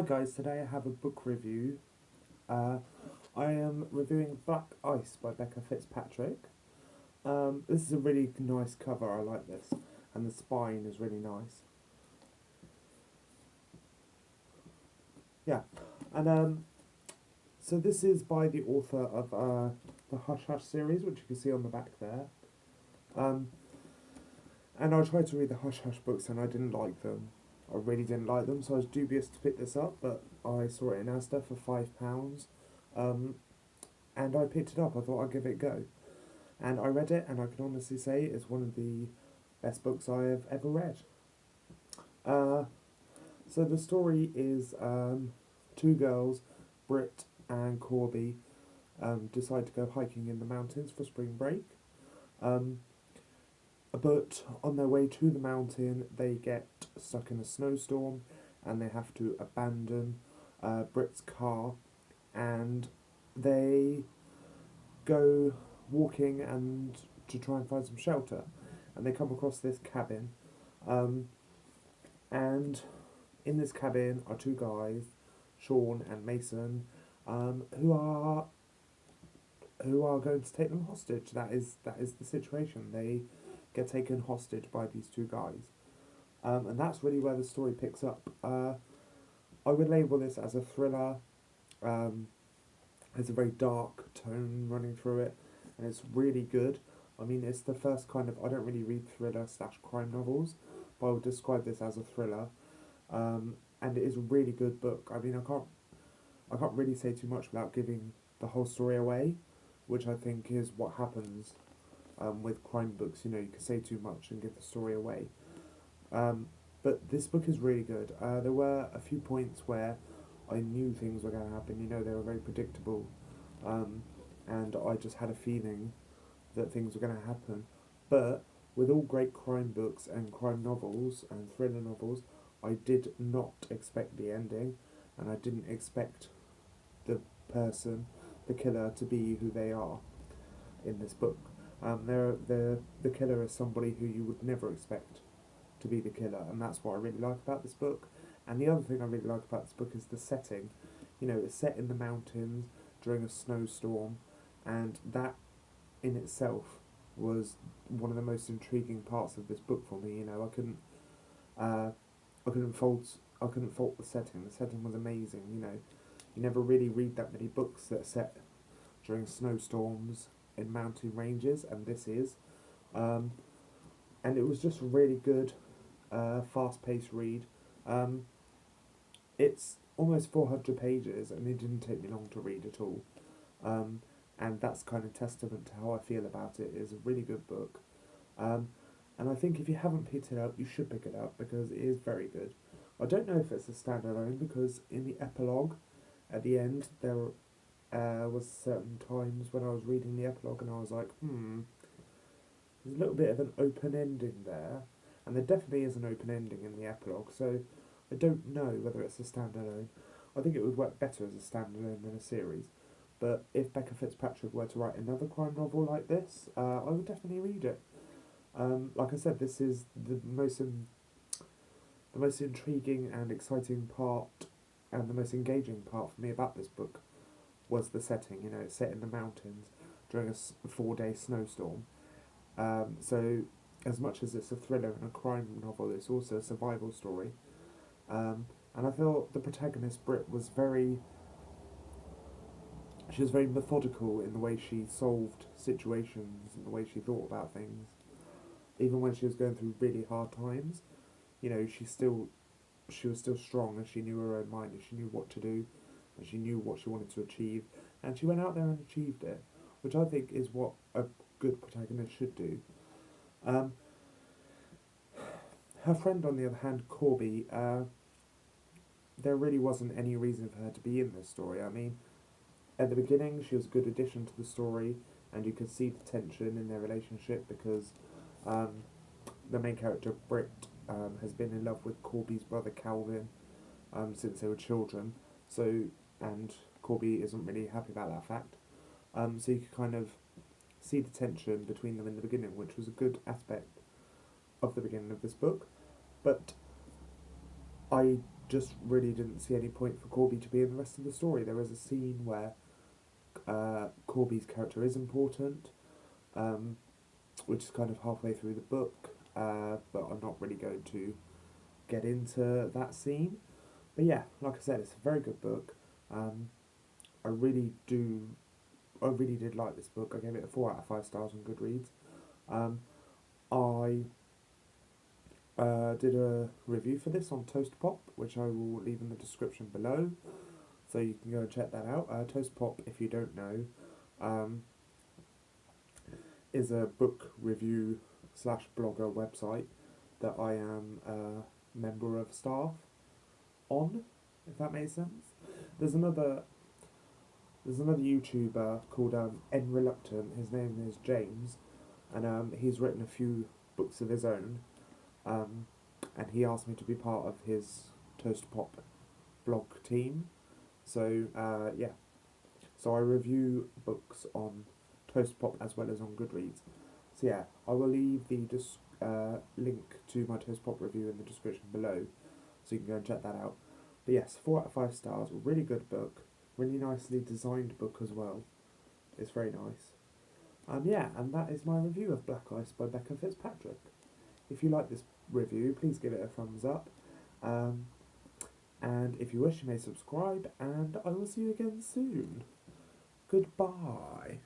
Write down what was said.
Hi guys, today I have a book review. Uh, I am reviewing Black Ice by Becca Fitzpatrick. This is a really nice cover, I like this, and the spine is really nice. Yeah, and so this is by the author of the Hush Hush series, which you can see on the back there. Um, and I tried to read the Hush Hush books and I didn't like them. I really didn't like them, so I was dubious to pick this up, but I saw it in Asda for £5. Um, and I picked it up. I thought I'd give it a go. And I read it, and I can honestly say it's one of the best books I have ever read. Uh, so the story is two girls, Britt and Corby, decide to go hiking in the mountains for spring break. Um, but on their way to the mountain, they get stuck in a snowstorm, and they have to abandon Britt's car, and they go walking and to try and find some shelter, and they come across this cabin, um, and in this cabin are two guys, Sean and Mason, um, who are who are going to take them hostage. That is the situation. They get taken hostage by these two guys, and that's really where the story picks up. I would label this as a thriller. Um, There's a very dark tone running through it, and it's really good. I mean, it's the first kind of, I don't really read thriller slash crime novels, but I would describe this as a thriller. And it is a really good book. I mean, I can't really say too much without giving the whole story away, which I think is what happens with crime books. You know, you can say too much and give the story away. Um, but this book is really good. There were a few points where I knew things were going to happen. You know, they were very predictable, um, and I just had a feeling that things were going to happen. But with all great crime books and crime novels and thriller novels, I did not expect the ending, and I didn't expect the person, the killer, to be who they are in this book. The killer is somebody who you would never expect to be the killer, and that's what I really like about this book. And the other thing I really like about this book is the setting. You know, it's set in the mountains during a snowstorm, and that in itself was one of the most intriguing parts of this book for me. You know, uh, I couldn't fault the setting. The setting was amazing. You know, you never really read that many books that are set during snowstorms in mountain ranges, and this is. Um, and it was just really good, fast-paced read. Um, it's almost 400 pages, and it didn't take me long to read at all. Um, and that's kind of testament to how I feel about it. It's a really good book. Um, and I think if you haven't picked it up, you should pick it up because it is very good. I don't know if it's a standalone because in the epilogue, at the end, there was certain times when I was reading the epilogue and I was like, there's a little bit of an open ending there, and there definitely is an open ending in the epilogue. So I don't know whether it's a standalone. I think it would work better as a standalone than a series. But if Becca Fitzpatrick were to write another crime novel like this, I would definitely read it. Like I said, this is the most intriguing and exciting part, and the most engaging part for me about this book was the setting. You know, it's set in the mountains during a 4-day snowstorm. So, as much as it's a thriller and a crime novel, it's also a survival story. And I felt the protagonist Britt was very. She was very methodical in the way she solved situations and the way she thought about things. Even when she was going through really hard times, you know, she was still strong and she knew her own mind and she knew what to do and she knew what she wanted to achieve and she went out there and achieved it, which I think is what a good protagonist should do. Um, Her friend, on the other hand, Corby, there really wasn't any reason for her to be in this story. I mean, at the beginning, she was a good addition to the story, and you could see the tension in their relationship because um, the main character, Britt, has been in love with Corby's brother, Calvin, since they were children. So, and Corby isn't really happy about that fact. So you could kind of see the tension between them in the beginning, which was a good aspect of the beginning of this book. But I just really didn't see any point for Corby to be in the rest of the story. There is a scene where Corby's character is important, which is kind of halfway through the book, but I'm not really going to get into that scene. But yeah, like I said, it's a very good book. I really did like this book. I gave it a 4 out of 5 stars on Goodreads. I did a review for this on Toast Pop, which I will leave in the description below, so you can go and check that out. Toast Pop, if you don't know, is a book review / blogger website that I am a member of staff on, if that makes sense. There's another YouTuber called N Reluctant. His name is James, and he's written a few books of his own. And he asked me to be part of his Toast Pop blog team. So yeah, so I review books on Toast Pop as well as on Goodreads. So yeah, I will leave the link to my Toast Pop review in the description below, so you can go and check that out. But yes, 4 out of 5 stars. Really good book. Really nicely designed book as well. It's very nice. Yeah, and that is my review of Black Ice by Becca Fitzpatrick. If you like this review, please give it a thumbs up. And if you wish, you may subscribe, and I will see you again soon. Goodbye.